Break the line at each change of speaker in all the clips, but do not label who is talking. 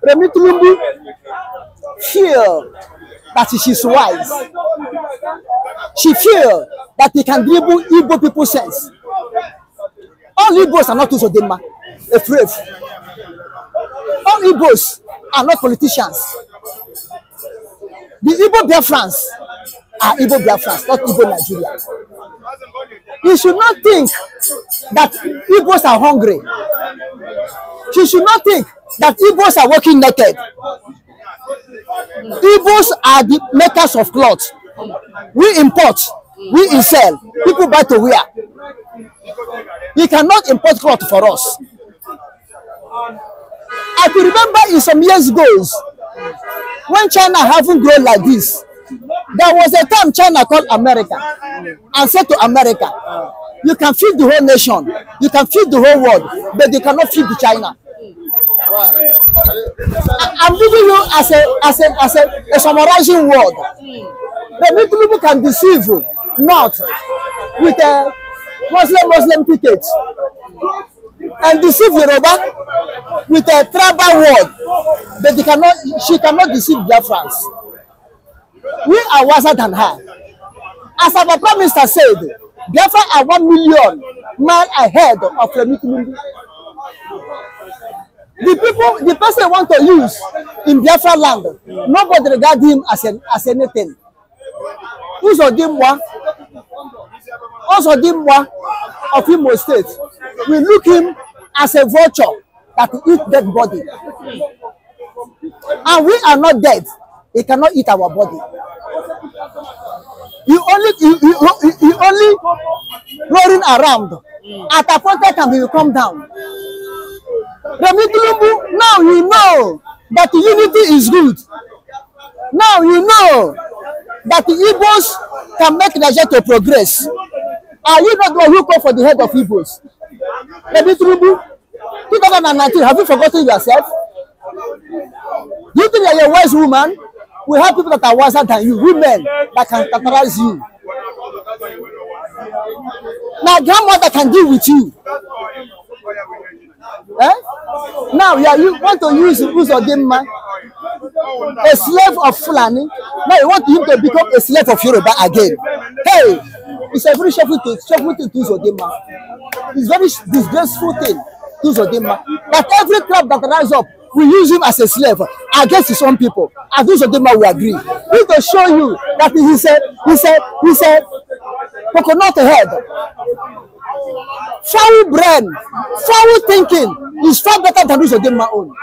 Remi Tinubu feel that she's wise. She feel that he can dribble Igbo people's sense. All Igbos are not Uzodinma, afraid. All Igbos are not politicians. The Igbo Biafrans are Igbo Biafrans, not Igbo Nigeria. You should not think that Igbos are hungry. You should not think that Igbos are walking naked. Igbos are the makers of clothes. We import, we sell, people buy to wear. You cannot import cloth for us. I could remember in some years ago, when China haven't grown like this, there was a time China called America and said to America, you can feed the whole nation, you can feed the whole world, but you cannot feed the China. I'm giving you as a summarizing word. The people can deceive not with a Muslim ticket and deceive Yoruba with a tribal word, but she cannot deceive Biafrans. We are wiser than her. As our Prime Minister said, Biafra are 1 million miles ahead of Remi Tinubu. The person want to use in Biafra land, nobody regard him as anything. Uzodinma of Imo State, we look him as a vulture that eat dead body. And we are not dead. He cannot eat our body. He only rolling around. At a point in time, he will come down. Remi Tinubu, now you know that the unity is good. Now you know that the Igbos can make Nigeria to progress. Are you not the one who call for the head of Igbos? Remi Tinubu, 2019, have you forgotten yourself? You think you're a wise woman? We have people that are wiser than you, women that can characterize you. Now, grandmother can deal with you. Eh? Now, you want to use Uzodinma, a slave of Fulani. Now, you want him to become a slave of Yoruba again. Hey, it's a very shameful thing to Uzodinma. It's very disgraceful thing to Uzodinma. But every club that rises up, we use him as a slave against his own people. And Uzodinma will agree. We need to show you that he said, coconut head. Foul brain, foul thinking is far better than Uzodinma own.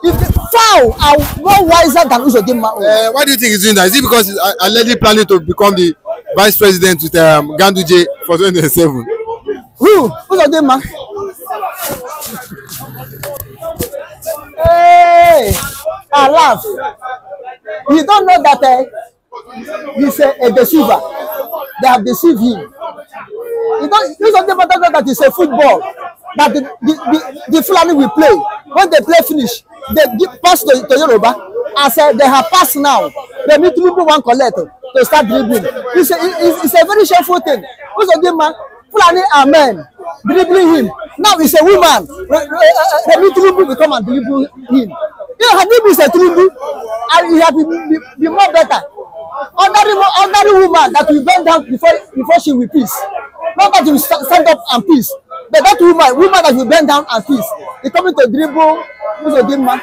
If foul are more wiser than Uzodinma own.
Why do you think he's doing that? Is it because he's already planning to become the vice president with Ganduje for 2027?
Who? Uzodinma? Hey, I laugh. You don't know that he's a deceiver. They have deceived him. You don't know that it's a football that the Fulani will play. When they play finish, they pass to Yoruba and say they have passed now. They need to move one collect to start dribbling. It's a very shameful thing. Uzodinma, Fulani are men dribbling him. Now it's a woman. Remi Tinubu will come and dribble him. You know, Hadibu is a Tinubu, and he has been more better. Ordinary woman that will bend down before she will peace. Not that he will stand up and peace, but that woman that will bend down and peace. He coming to dribble Uzodinma,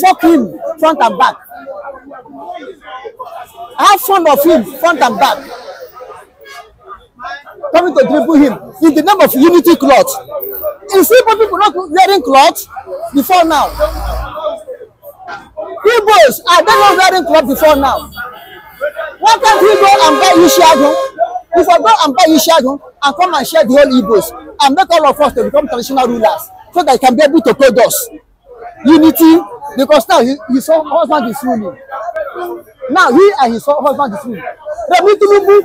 fuck him front and back. Have fun of him front and back. Coming to dribble him in the name of unity cloth. You see people not wearing cloth before now. Igbos are they not wearing cloth before now? Why can't we go and buy Ishiagun? If I go and buy Ishiagun and come and share the whole Igbos and make all of us to become traditional rulers so that they can be able to code us. Unity, because now his husband is ruling. Now he and his husband is ruling. Remi Tinubu,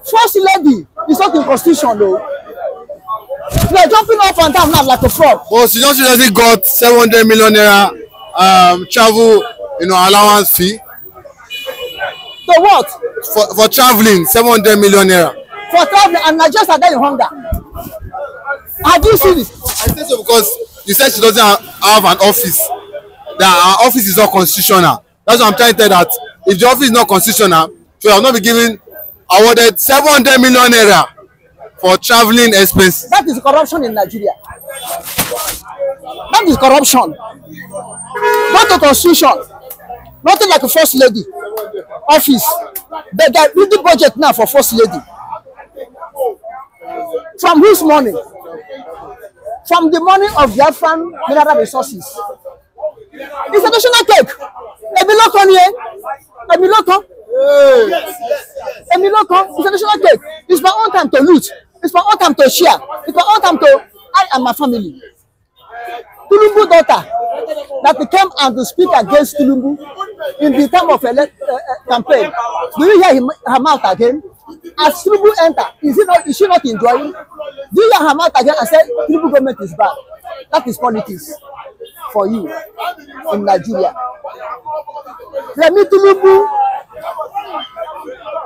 first lady, is not in constitution though. They are jumping up and down now like a frog.
Well, she just recently got 700 million naira travel, allowance fee.
So what?
For traveling, 700 million naira.
For traveling, and Nigerians are there in hunger. Have you seen it?
I say so because you said she doesn't have an office. that our office is not constitutional. That's what I'm trying to tell that if the office is not constitutional, so I will not be given awarded 700 million naira for traveling expenses.
That is corruption in Nigeria. That is corruption. Not a constitution. Nothing like a first lady office. They got the budget now for first lady. From whose money? From the money of Biafran mineral resources. It's a national cake. Emiloko here. Emiloko. Emiloko. It's a national cake. It's my own time to loot. It's my own time to share. It's my own time to I and my family. Tinubu daughter that came and to speak against Tinubu in the time of campaign. Do you hear her mouth again? As Tinubu enter, is she not enjoying? Do you hear her mouth again and say Tinubu government is bad? That is politics for you in Nigeria. Remi Tinubu,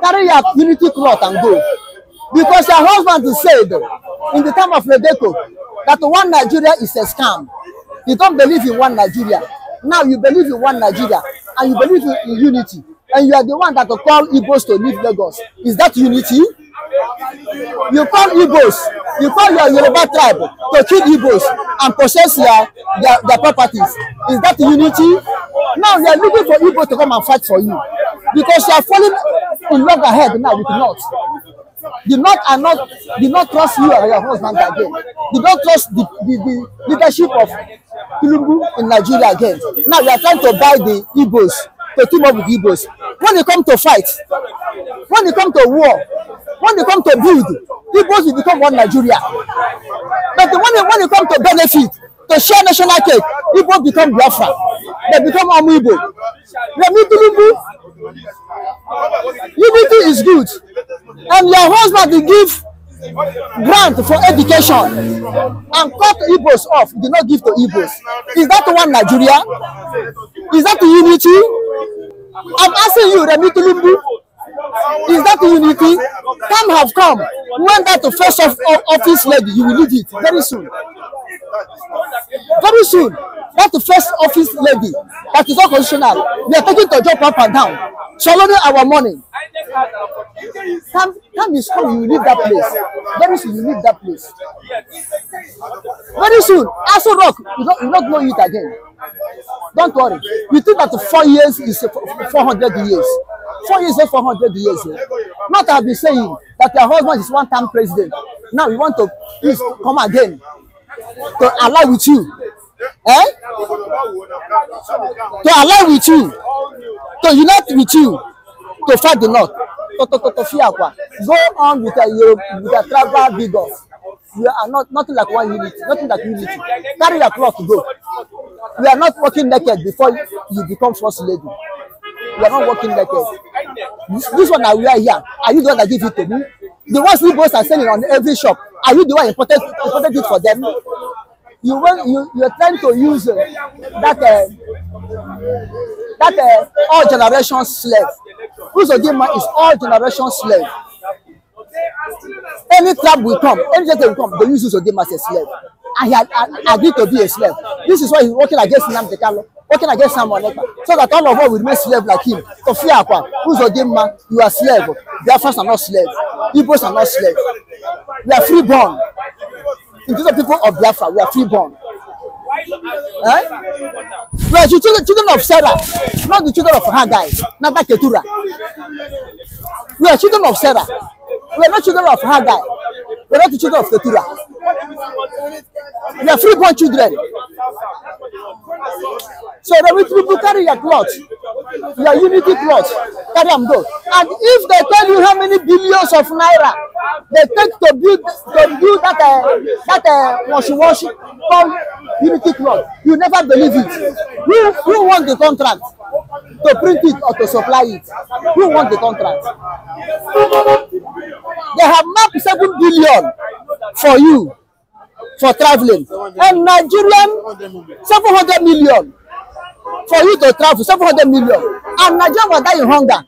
carry your unity cloth and go. Because your husband said in the time of Ledeco that one Nigeria is a scam. You don't believe in one Nigeria. Now you believe in one Nigeria and you believe in unity. And you are the one that will call Igbos to leave Lagos. Is that unity? You call Igbos, you call your Yoruba tribe to kill Igbos and possess their properties. Is that unity? Now you are looking for Igbos to come and fight for you. Because you are falling in love ahead now with North. The North did not trust you and your husband again. Did not trust the leadership of Tinubu in Nigeria again. Now you are trying to buy the Igbos, to team up with Igbos. When it comes to fight, when it comes to war, when it comes to build, Igbos will become one Nigeria. But when it comes to benefit, to share national cake, Igbos become Biafra. They become Amuibo. Remi Tinubu, unity is good. And your husband will give grant for education and cut Igbos off. Did not give to Igbos. Is that one Nigeria? Is that unity? I'm asking you, Remi Tinubu, is that unity? Time have come when that first office lady, you will leave it very soon. Very soon, that first office lady that is not constitutional, we are taking to job up and down, swallowing our money. Time is come, you will leave that place. Very soon, you leave that place. Very soon, Aso Rock, you not know it again. Don't worry. You think that 4 years is 400 years. 4 years is 400 years. Not have been saying that your husband is one-time president. Now you want to please come again to ally with you. Eh? To ally with you. To unite with you. To fight the North. Go on with a tribal vigor. We are nothing like one unity. Nothing like unity. Carry your cloth to go. We are not walking naked before you become first lady. We are not walking naked. This one I wear here. Are you the one that give it to me? The ones we both are selling on every shop. Are you the one imported it for them? You are trying to use that all generation slave. Uzodinma is all generation slave. Any tribe will come, any gentleman will come, they use Uzodinma as a slave. And he had agreed to be a slave. This is why he's working against Nnamdi Kanu, working against Simon Ekpa, so that all of us will remain slave like him. To fear Akwa, Uzodinma, you are slave. Biafrans are not slaves. Igbos are not slaves. We are freeborn. In terms of people of Biafra, we are freeborn. Eh? We are the children of Sarah, not the children of Haggai, not that Ketura. We are children of Sarah. We are not children of Haggai. We are not the children of Ketura. We are freeborn children. So when people carry your cloth, your unity cloth, carry them go. And if they tell you how many billions of naira they take to build that wash called unity cloth, you never believe it. Who won the contract to print it or to supply it? Who won the contract? They have mapped 7 billion for you for traveling, and Nigerian 700 million for you to travel, 700 million, and Nigeria will die in hunger.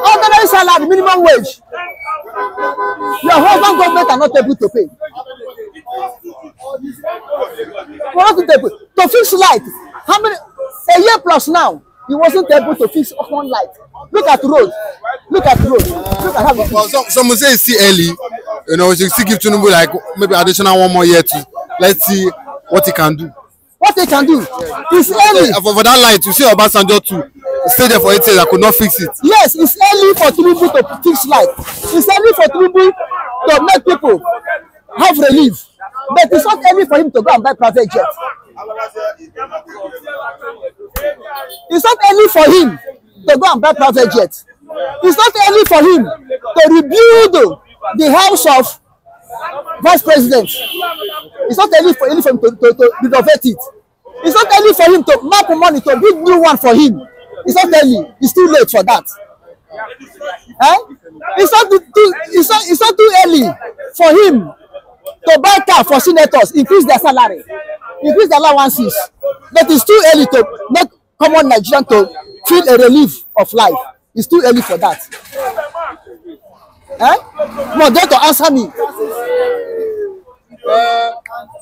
Ordinary salary, minimum wage. Your husband government are not able to pay. To fix light, How many? A year plus now, he wasn't able to fix one light. Look at the road. Look at the road. Look at how it is.
Well, some will say it's still early. You know, we should still give Tinubu like maybe additional 1 more year to let's see what he can do.
What they can do is early.
For that light, you see Obasanjo too. He stayed there for 8 years. I could not fix it.
Yes, it's early for Tinubu to fix light. It's early for Tinubu to make people have relief. But it's not early for him to go and buy private jet. It's not early for him to go and buy private jet. It's not early for him to rebuild the house of vice president. It's not early for him to renovate it. It's not early for him to map money to build new one for him. It's not early. It's too late for that. Eh? It's not too early for him to buy car for senators, increase their salary, increase their allowances. But it's too early to make common Nigerian to feel a relief of life. It's too early for that. Eh? No, they to answer me.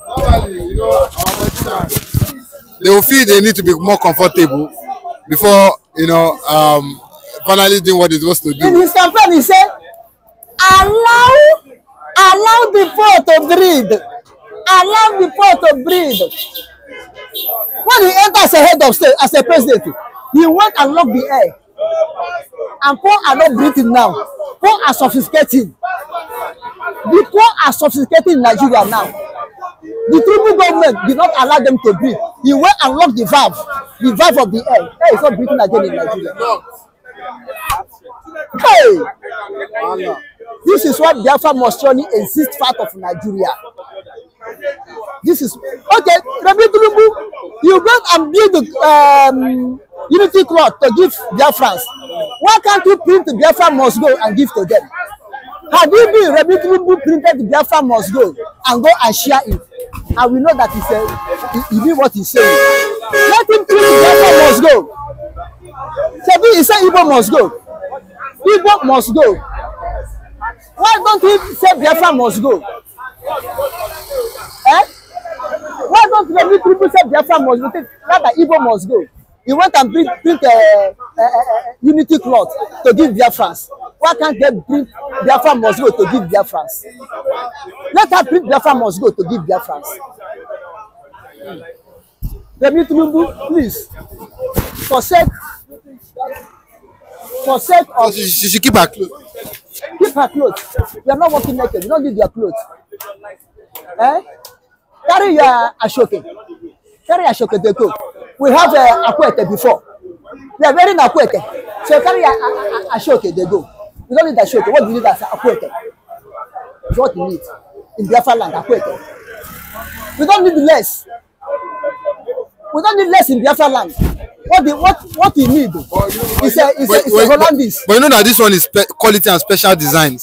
Normally, you know, they will feel they need to be more comfortable before, you know, finally doing what they're supposed to do.
In his campaign, he said, allow the poor to breathe. Allow the poor to breathe. When he entered as a head of state, as a president, he went and locked the air. And poor are not breathing now. Poor are sophisticating. The poor are sophisticating in Nigeria now. The Tinubu government did not allow them to breathe. He went and locked the valve of the air. Air is not breathing again in Nigeria. Hey! This is what Biafra must surely exist part of Nigeria. This is okay. Remi Tinubu, you go and build the unity cloth to give Biafrans. Why can't you print the Biafra must go and give to them? Had you been Remi Tinubu printed the Biafra must go and go and share it, and we know that he did what he said. Let him print the Biafra must go. So he said Igbo must go. Igbo must go. Why don't he say Biafra must go? Eh? Why don't Remi Tinubu say Biafra must go? Rather Igbo must go. He went and print unity cloth to give Biafrans. Why can't they print Biafra must go to give Biafrans? Let her print Biafra must go to give Biafrans. Remi Tinubu, please, for sake of...
She should keep her clothes.
Keep her clothes. You are not walking naked. You don't need your clothes. Eh? Carry your ashoke. Carry ashoke they go. We have akwete before. We are wearing akwete. So carry ashoke they go. You don't need ashoke. What do you need as akwete? It's what you need in Biafra land, akwete. We don't need less. We don't need less in Biafra land. What we need is a Hollandese.
But you know that this one is quality and specially designed.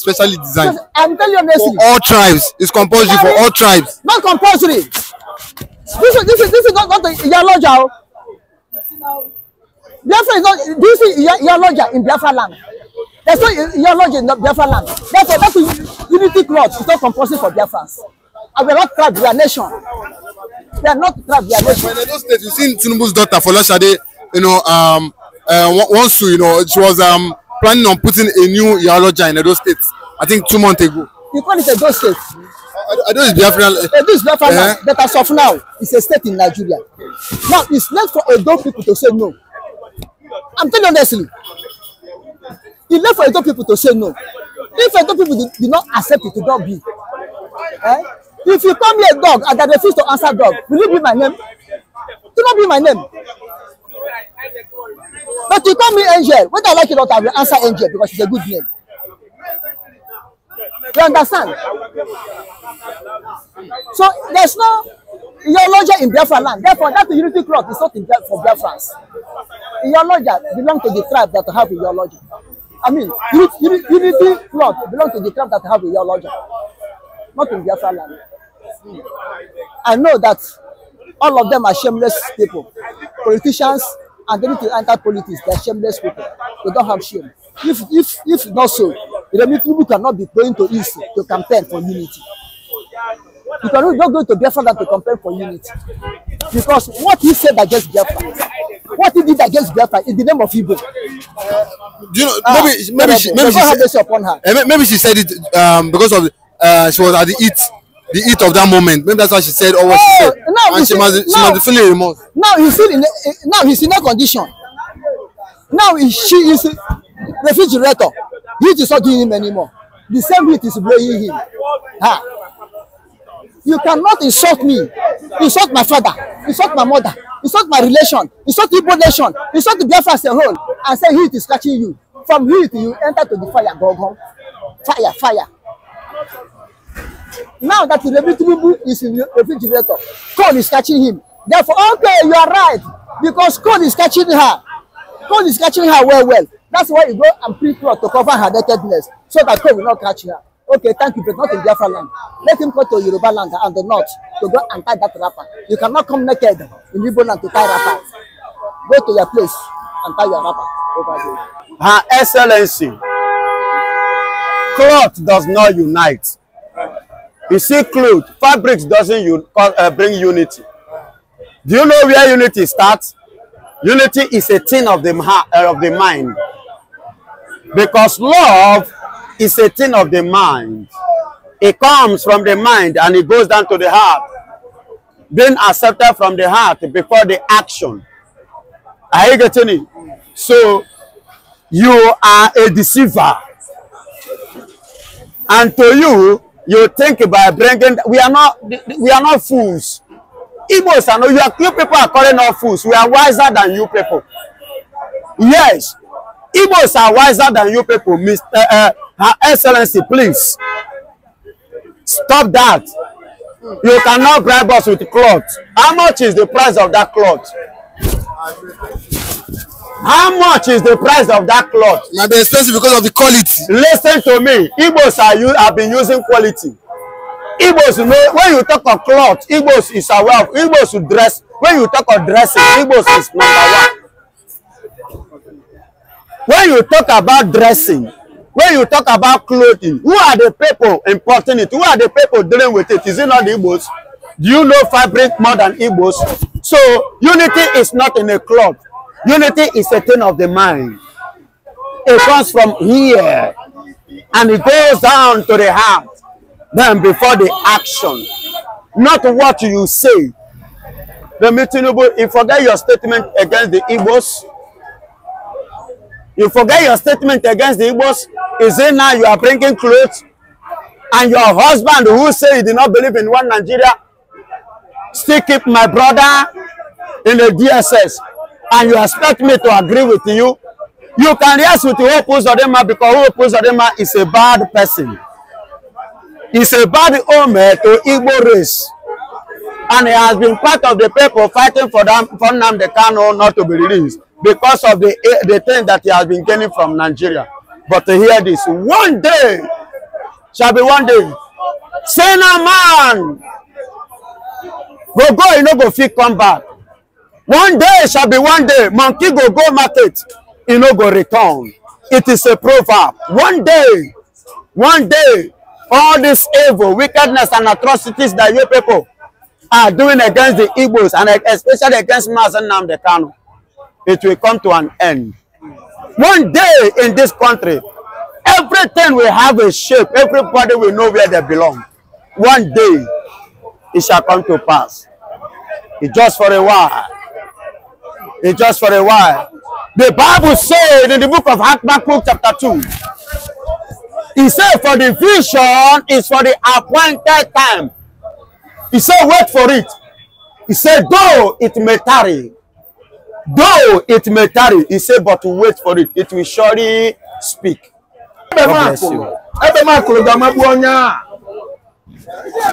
I'm telling you honestly.
For all tribes. It's compulsory for all tribes.
Not compulsory. This is not a Yaloja. Biafra is not. This is Yaloja in Biafra land. There's no Yaloja in Biafra land. Therefore, that's unity cloth. It's not compulsory for Biafrans. And we are not tribe. We are nation. We are not tribe. We are nation.
But in those states, you've seen Tinubu's daughter Folashade. You know, once you know, she was planning on putting a new Yaloja in those states. I think 2 months ago.
You call it a those states.
I don't know Biafra.
This Biafra land, but as of now, it's a state in Nigeria. Now it's left for Edo people to say no. I'm telling you honestly. It's left for Edo people to say no. If Edo people did not accept it to not be, if you call me a dog and I refuse to answer dog, will you be my name? Do not be my name. But you call me Angel. Whether I like it or not, I will answer Angel because it's a good name. You understand? So there's no Yaloja in Biafra land. Therefore, that unity cloth is not for Biafrans. Yaloja belongs to the tribe that have a Yaloja. I mean, unity cloth belongs to the tribe that have a Yaloja, not in Biafra land. I know that all of them are shameless people, politicians, and they need to enter politics. They are shameless people. They don't have shame. If not so, Remi Tinubu cannot be going to East to campaign for unity. You cannot just go to Biafra land to campaign for unity. Because what he said against Biafra, what he did against Biafra in the name of Igbo.
Do you know, maybe she said it because of she was at the heat of that moment. Maybe that's why she said what she said. And she must be feeling remorse.
Now he's in a condition. Now she is a refrigerator. Heat is not doing him anymore. The same heat is blowing him. You cannot insult me, insult my father, insult my mother, insult my relation, insult the Igbo nation, insult the Biafra as a whole, and say heat is catching you. From heat, you enter to the fire, go. Fire. Now that the Tinubu is in the refrigerator, cold is catching him. Therefore, okay, you are right, because cold is catching her. Cold is catching her well. That's why you go and pre-cloth to cover her nakedness, so that cold will not catch her. Okay, thank you, but not in Biafra land. Let him go to Yoruba land and the north to go and tie that wrapper. You cannot come naked in Igbo land to tie wrapper. Go to your place and tie your wrapper over there.
Her Excellency, cloth does not unite. You see, cloth, fabrics doesn't bring unity. Do you know where unity starts? Unity is a thing of the mind. Because love is a thing of the mind. It comes from the mind and it goes down to the heart. Being accepted from the heart before the action. Are you getting it? So, you are a deceiver. And to you, you think by bringing, we are not fools. Igbos are not, you people are calling us fools. We are wiser than you people. Yes. Igbos are wiser than you people. Her Excellency, please. Stop that. You cannot bribe us with cloth. How much is the price of that cloth? How much is the price of that cloth?
It might be expensive because of the quality.
Listen to me. Igbos have been using quality. Igbos know when you talk of cloth, Igbos is aware of. Igbos dress. When you talk of dressing, Igbos is number one. When you talk about dressing, when you talk about clothing, who are the people importing it? Who are the people dealing with it? Is it not the Igbos? Do you know fabric more than Igbos? So unity is not in a cloth. Unity is a thing of the mind. It comes from here and it goes down to the heart. Then before the action, not what you say. Remi Tinubu, you forget your statement against the Igbos. You forget your statement against the Igbos. Is it now you are bringing clothes? And your husband who say he did not believe in one Nigeria, still keep my brother in the DSS. And you expect me to agree with you? You can react with Uzodinma because Uzodinma is a bad person. He's a bad owner to Igbo race. And he has been part of the people fighting for Nnamdi Kanu not to be released because of the thing that he has been gaining from Nigeria. But to hear this, one day shall be one day. Say no man. Go, you know, go fit come back. One day shall be one day. Monkey go market, you know, go return. It is a proverb. One day, all this evil, wickedness, and atrocities that you people are doing against the Igbos and especially against Nnamdi Kanu, it will come to an end. One day in this country, everything will have a shape. Everybody will know where they belong. One day, it shall come to pass. It's just for a while. It's just for a while. The Bible said in the book of Habakkuk chapter 2, he said for the vision is for the appointed time. He said wait for it. He said though it may tarry. Though it may tarry. He said but wait for it. It will surely speak. God bless you.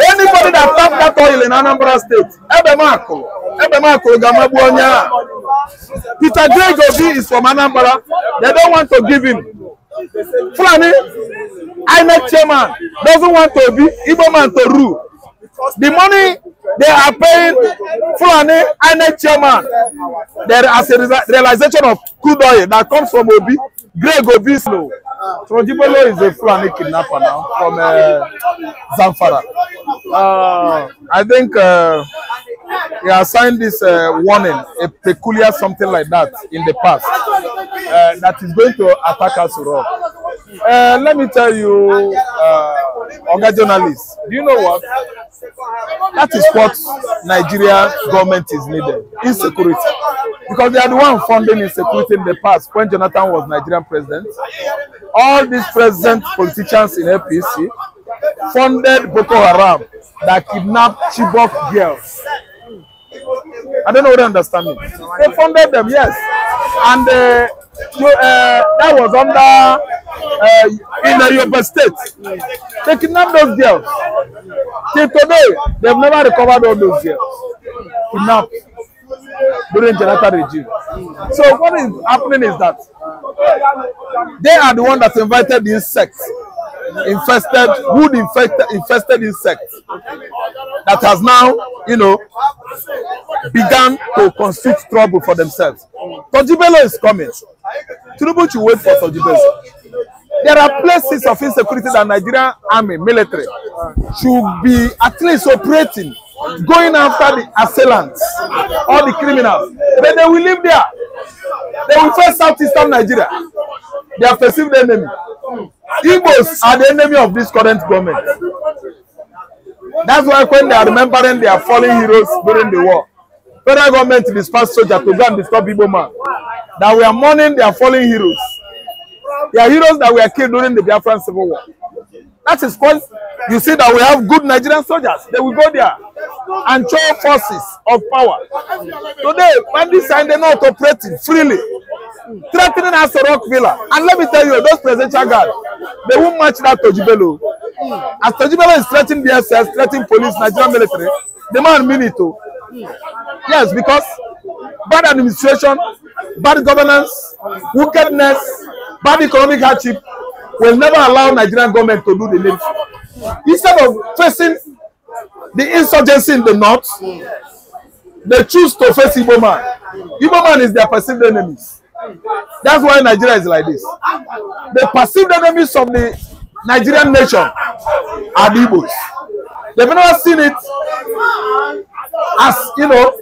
Anybody that tap that oil in Anambra State, Peter Gregory is from Anambra. They don't want to give him. Fulani, INEC chairman doesn't want to be Igbo man to rule. The money they are paying Fulani INEC chairman, there is a realization of crude oil that comes from Obi, Greg Obi's law. Tojibolo is a Fulani kidnapper now from Zamfara. I think he has signed this warning, a peculiar something like that in the past, that is going to attack us all. Let me tell you, Oga journalists, do you know what? That is what Nigeria government is needed, insecurity. Because they are the one funding insecurity in the past when Jonathan was Nigerian president. All these present politicians in APC funded Boko Haram that kidnapped Chibok girls. I don't know whether you understand me. They funded them, yes. And that was under in the Yoruba state. They kidnapped those girls. Till today, they've never recovered all those girls. Kidnapped during Jonathan regime. So what is happening is that they are the one that invited the insects, infested insects that has now, you know, begun to constitute trouble for themselves. Tojibelo is coming. Tinubu should wait for Tojibelo. There are places of insecurity that Nigerian army, military, should be at least operating, going after the assailants or the criminals. But they will live there. They will face southeastern Nigeria. They are perceived enemy. Igbos are the enemy of this current government. That's why when they are remembering their fallen heroes during the war, federal government dispatched soldiers to go and disturb Igbo man. That we are mourning their fallen heroes. They are heroes that were killed during the Biafran Civil War. That is why you see that we have good Nigerian soldiers. They will go there and show forces of power. Today, when this time they're not operating freely, threatening us to Rock Villa. And let me tell you, those presidential guards, they won't match that Tojibelo. As Tojibelo is threatening DSS, threatening police, Nigerian military, the man mean it too. Yes, because bad administration, bad governance, wickedness, bad economic hardship will never allow Nigerian government to do the needful. Instead of facing the insurgency in the north, they choose to face Igbo man. Igbo man is their perceived enemies. That's why Nigeria is like this. The perceived enemies of the Nigerian nation are the Igbos. They've never seen it as, you know,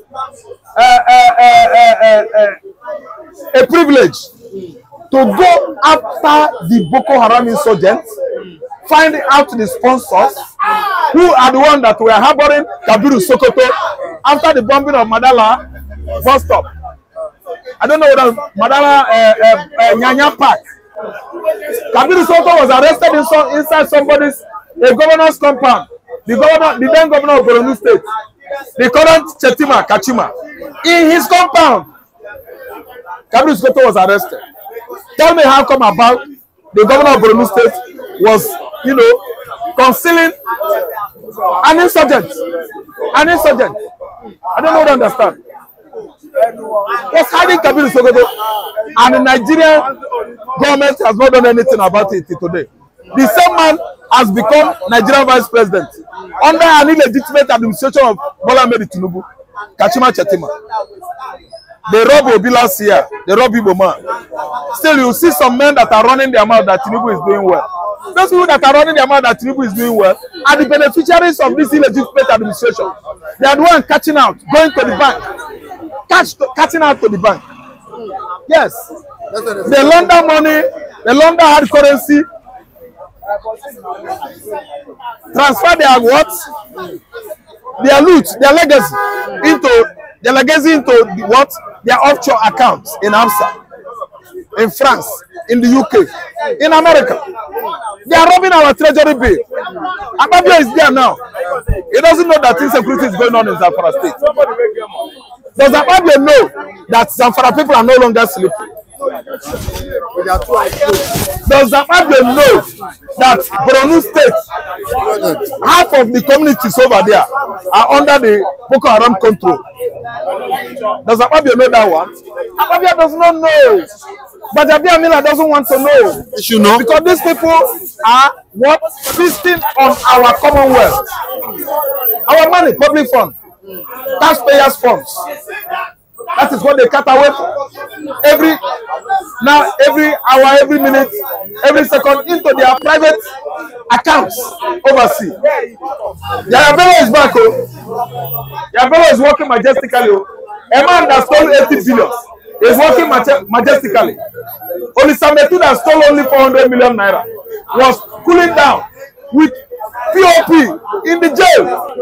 a privilege to go after the Boko Haram insurgents, find out the sponsors who are the ones that were harboring Kabiru Sokoto after the bombing of Madala bus stop. I don't know whether Madala Nyanya Park. Kabiru Sokoto was arrested inside somebody's governor's compound. The then governor of Borno State, the current Chetima Kachima, in his compound, Kabiru Sokoto was arrested. Tell me how come about the governor of Borno State was, you know, concealing an insurgent. An insurgent. I don't know what to understand. Was hiding Kabiru Sokoto, and the Nigerian government has not done anything about it today. The same man has become Nigerian vice president under an illegitimate administration of Bola Ahmed Tinubu, Kachima Chetima. They rob Obi last year. They rob Igbo man. Still, you see some men that are running their mouth that Tinubu is doing well. Those people that are running their mouth that Tinubu is doing well are the beneficiaries of this illegitimate administration. They are the one catching out, going to the bank, catching out to the bank. Yes, they launder money, they launder hard currency, transfer their what, their loot, their legacy into the what, their offshore accounts in Amsterdam, in France, in the UK, in America. They are robbing our treasury bill. Ababia is there now. He doesn't know that insecurity is going on in Zamfara State. Does Ababia know that Zamfara people are no longer sleeping? Does Ababia know that Borno State, half of the communities over there are under the Boko Haram control? Does Ababia know that one? Ababia does not know. But Abia Miller doesn't want to know.
You know.
Because these people are what? Feasting on our commonwealth. Our money, public fund, taxpayers' funds. That is what they cut away from. Every hour, every minute, every second into their private accounts overseas. Yayabelo is back. Yayabelo is working majestically. A man that stole 80 billion is working majestically. Only Sametu that stole only 400 million naira was cooling down with POP in the jail.